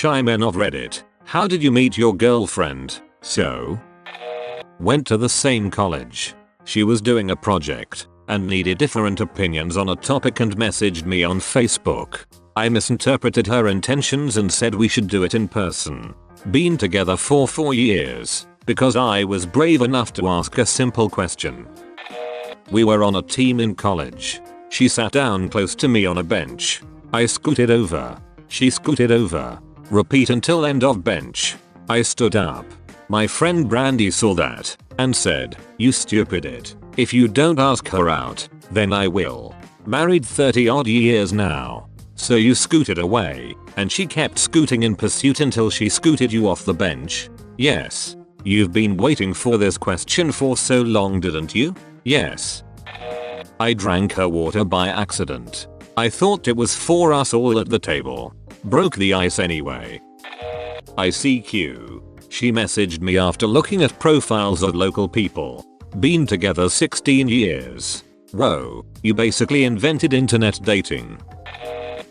Shy men of Reddit. How did you meet your girlfriend? So? Went to the same college. She was doing a project and needed different opinions on a topic and messaged me on Facebook. I misinterpreted her intentions and said we should do it in person. Been together for 4 years because I was brave enough to ask a simple question. We were on a team in college. She sat down close to me on a bench. I scooted over. She scooted over. Repeat until end of bench. I stood up. My friend Brandy saw that and said, "You stupid it. If you don't ask her out, then I will." Married 30 odd years now. So you scooted away and she kept scooting in pursuit until she scooted you off the bench? Yes. You've been waiting for this question for so long, didn't you? Yes. I drank her water by accident. I thought it was for us all at the table. Broke the ice anyway. ICQ. She messaged me after looking at profiles of local people. Been together 16 years. Whoa, you basically invented internet dating.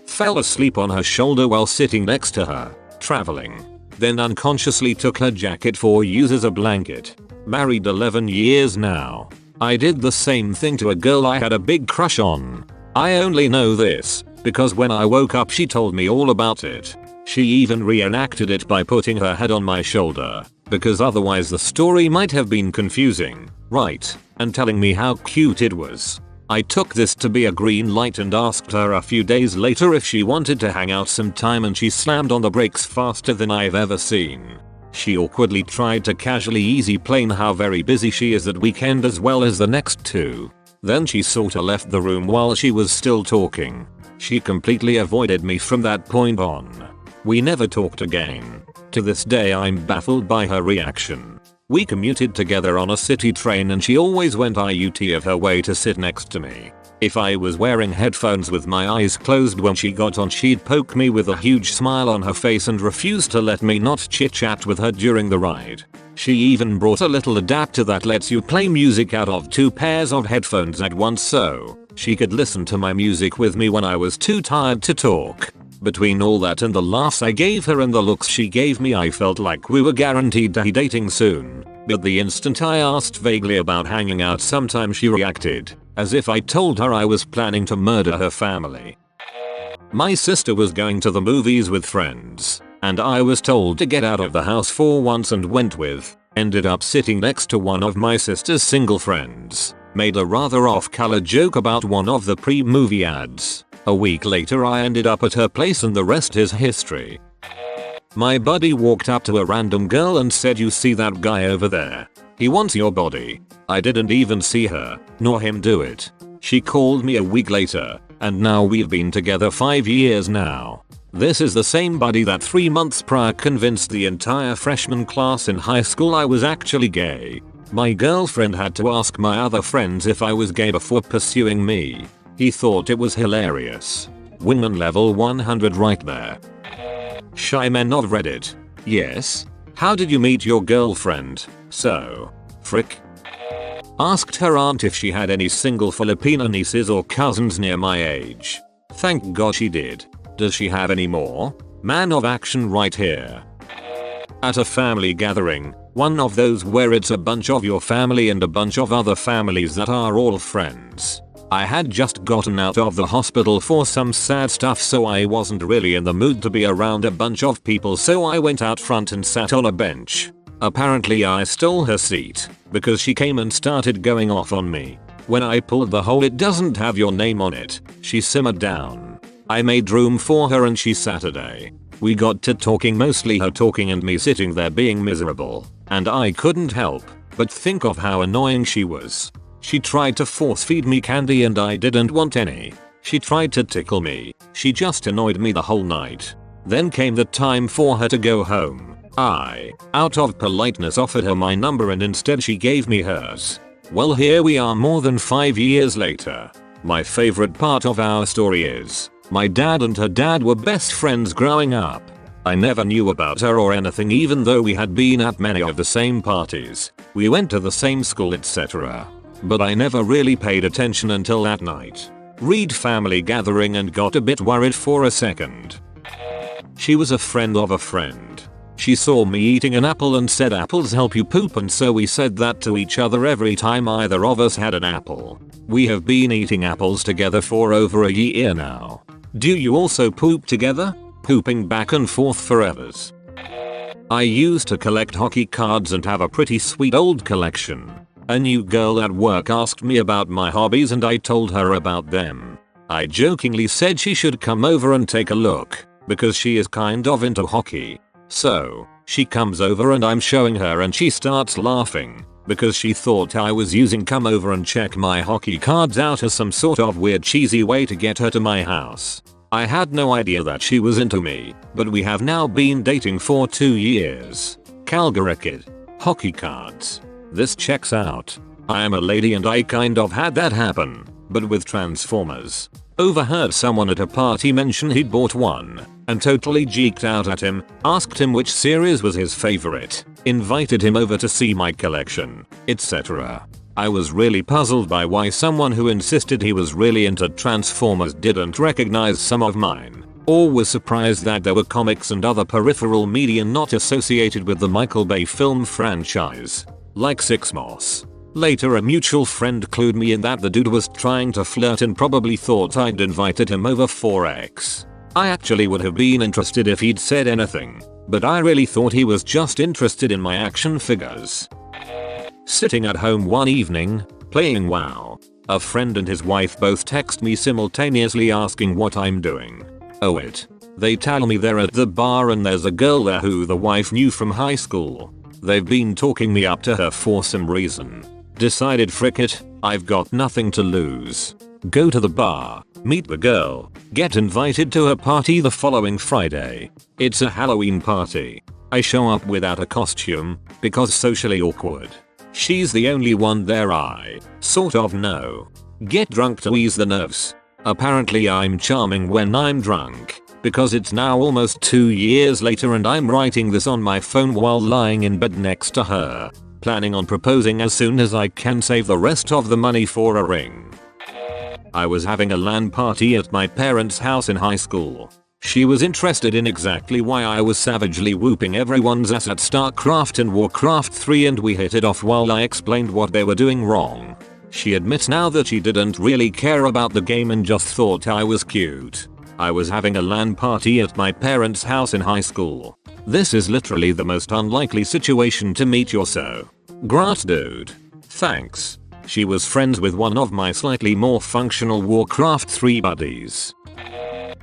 Fell asleep on her shoulder while sitting next to her, traveling. Then unconsciously took her jacket for use as a blanket. Married 11 years now. I did the same thing to a girl I had a big crush on. I only know this because when I woke up she told me all about it. She even reenacted it by putting her head on my shoulder, because otherwise the story might have been confusing, right, and telling me how cute it was. I took this to be a green light and asked her a few days later if she wanted to hang out sometime, and she slammed on the brakes faster than I've ever seen. She awkwardly tried to casually easy plane how very busy she is that weekend as well as the next two. Then she sorta left the room while she was still talking. She completely avoided me from that point on. We never talked again. To this day I'm baffled by her reaction. We commuted together on a city train and she always went IUT of her way to sit next to me. If I was wearing headphones with my eyes closed when she got on, she'd poke me with a huge smile on her face and refused to let me not chit chat with her during the ride. She even brought a little adapter that lets you play music out of 2 pairs of headphones at once so she could listen to my music with me when I was too tired to talk. Between all that and the laughs I gave her and the looks she gave me, I felt like we were guaranteed to be dating soon. But the instant I asked vaguely about hanging out sometime, she reacted as if I told her I was planning to murder her family. My sister was going to the movies with friends, and I was told to get out of the house for once and went with. Ended up sitting next to one of my sister's single friends. Made a rather off-color joke about one of the pre-movie ads. A week later I ended up at her place and the rest is history. My buddy walked up to a random girl and said, "You see that guy over there? He wants your body." I didn't even see her, nor him do it. She called me a week later, and now we've been together 5 years now. This is the same buddy that 3 months prior convinced the entire freshman class in high school I was actually gay. My girlfriend had to ask my other friends if I was gay before pursuing me. He thought it was hilarious. Women level 100 right there. Shy men of Reddit. Yes? How did you meet your girlfriend? So? Frick? Asked her aunt if she had any single Filipino nieces or cousins near my age. Thank God she did. Does she have any more? Man of action right here. At a family gathering, one of those where it's a bunch of your family and a bunch of other families that are all friends. I had just gotten out of the hospital for some sad stuff, so I wasn't really in the mood to be around a bunch of people, so I went out front and sat on a bench. Apparently I stole her seat because she came and started going off on me. When I pulled the whole "it doesn't have your name on it," she simmered down. I made room for her and she Saturday. We got to talking, mostly her talking and me sitting there being miserable, and I couldn't help but think of how annoying she was. She tried to force feed me candy and I didn't want any. She tried to tickle me. She just annoyed me the whole night. Then came the time for her to go home. I, out of politeness, offered her my number and instead she gave me hers. Well, here we are more than 5 years later. My favorite part of our story is my dad and her dad were best friends growing up. I never knew about her or anything, even though we had been at many of the same parties. We went to the same school, etc. But I never really paid attention until that night. Read family gathering and got a bit worried for a second. She was a friend of a friend. She saw me eating an apple and said apples help you poop, and so we said that to each other every time either of us had an apple. We have been eating apples together for over a year now. Do you also poop together? Pooping back and forth forevers. I used to collect hockey cards and have a pretty sweet old collection. A new girl at work asked me about my hobbies and I told her about them. I jokingly said she should come over and take a look, because she is kind of into hockey. So, she comes over and I'm showing her and she starts laughing, because she thought I was using come over and check my hockey cards out as some sort of weird cheesy way to get her to my house. I had no idea that she was into me, but we have now been dating for 2 years. Calgary kid. Hockey cards. This checks out. I am a lady and I kind of had that happen, but with Transformers. Overheard someone at a party mention he'd bought one, and totally geeked out at him, asked him which series was his favorite, invited him over to see my collection, etc. I was really puzzled by why someone who insisted he was really into Transformers didn't recognize some of mine, or was surprised that there were comics and other peripheral media not associated with the Michael Bay film franchise, like Six Moss. Later a mutual friend clued me in that the dude was trying to flirt and probably thought I'd invited him over for X. I actually would have been interested if he'd said anything, but I really thought he was just interested in my action figures. Sitting at home one evening, playing WoW. A friend and his wife both text me simultaneously asking what I'm doing. Oh it. They tell me they're at the bar and there's a girl there who the wife knew from high school. They've been talking me up to her for some reason. Decided frick it, I've got nothing to lose. Go to the bar, meet the girl, get invited to her party the following Friday. It's a Halloween party. I show up without a costume, because socially awkward. She's the only one there I sort of know. Get drunk to ease the nerves. Apparently I'm charming when I'm drunk, because it's now almost 2 years later and I'm writing this on my phone while lying in bed next to her. Planning on proposing as soon as I can save the rest of the money for a ring. I was having a LAN party at my parents' house in high school. She was interested in exactly why I was savagely whooping everyone's ass at StarCraft and Warcraft 3 and we hit it off while I explained what they were doing wrong. She admits now that she didn't really care about the game and just thought I was cute. I was having a LAN party at my parents' house in high school. This is literally the most unlikely situation to meet your so great dude. Thanks. She was friends with one of my slightly more functional Warcraft 3 buddies.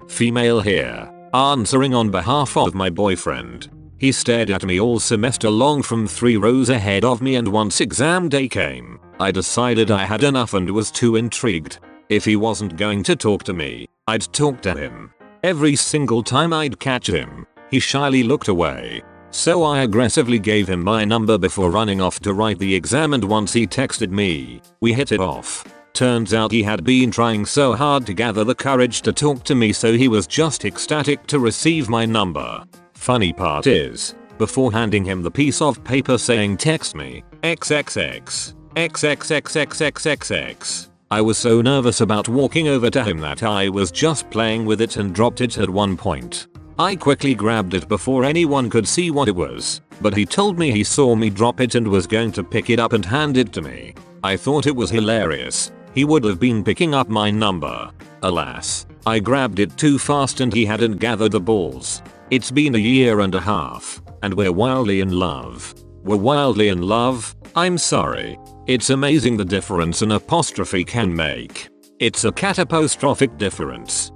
Female here. Answering on behalf of my boyfriend. He stared at me all semester long from 3 rows ahead of me and once exam day came, I decided I had enough and was too intrigued. If he wasn't going to talk to me, I'd talk to him. Every single time I'd catch him, he shyly looked away. So I aggressively gave him my number before running off to write the exam and once he texted me, we hit it off. Turns out he had been trying so hard to gather the courage to talk to me so he was just ecstatic to receive my number. Funny part is, before handing him the piece of paper saying text me, XXX, XXXXXXX, I was so nervous about walking over to him that I was just playing with it and dropped it at one point. I quickly grabbed it before anyone could see what it was, but he told me he saw me drop it and was going to pick it up and hand it to me. I thought it was hilarious. He would have been picking up my number. Alas, I grabbed it too fast and he hadn't gathered the balls. It's been a year and a half, and we're wildly in love. We're wildly in love? I'm sorry. It's amazing the difference an apostrophe can make. It's a catapostrophic difference.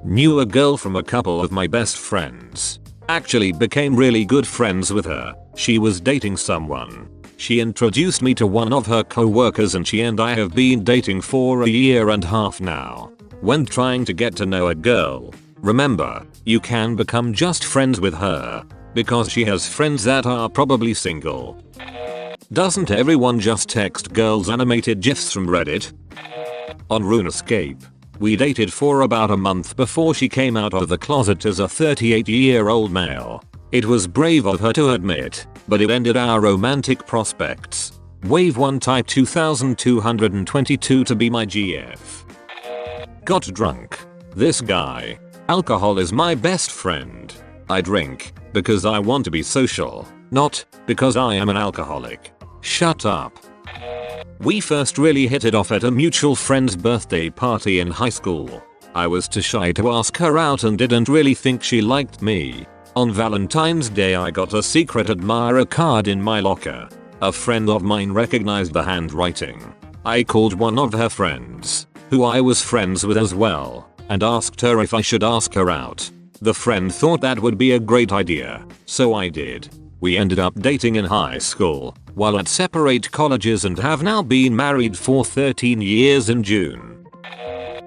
Knew a girl from a couple of my best friends. Actually became really good friends with her. She was dating someone. She introduced me to one of her co-workers and she and I have been dating for a year and a half now. When trying to get to know a girl, remember, you can become just friends with her, because she has friends that are probably single. Doesn't everyone just text girls animated gifs from Reddit? On RuneScape, we dated for about a month before she came out of the closet as a 38-year-old male. It was brave of her to admit, but it ended our romantic prospects. Wave 1 type 2222 to be my GF. Got drunk. This guy. Alcohol is my best friend. I drink because I want to be social, not because I am an alcoholic. Shut up. We first really hit it off at a mutual friend's birthday party in high school. I was too shy to ask her out and didn't really think she liked me. On Valentine's Day I got a secret admirer card in my locker. A friend of mine recognized the handwriting. I called one of her friends, who I was friends with as well, and asked her if I should ask her out. The friend thought that would be a great idea, so I did. We ended up dating in high school, while at separate colleges, and have now been married for 13 years in June.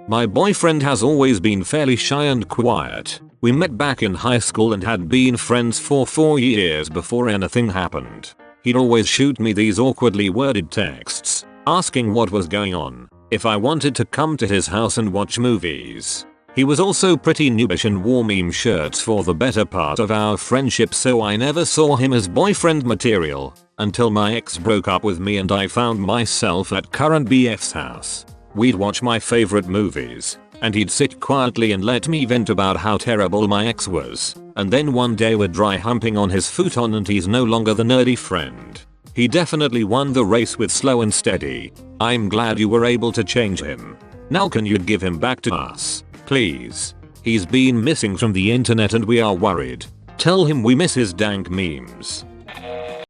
My boyfriend has always been fairly shy and quiet. We met back in high school and had been friends for 4 years before anything happened. He'd always shoot me these awkwardly worded texts, asking what was going on, if I wanted to come to his house and watch movies. He was also pretty noobish and wore meme shirts for the better part of our friendship, so I never saw him as boyfriend material, until my ex broke up with me and I found myself at current BF's house. We'd watch my favorite movies, and he'd sit quietly and let me vent about how terrible my ex was, and then one day we're dry humping on his futon and he's no longer the nerdy friend. He definitely won the race with slow and steady. I'm glad you were able to change him. Now can you give him back to us, please? He's been missing from the internet and we are worried. Tell him we miss his dank memes.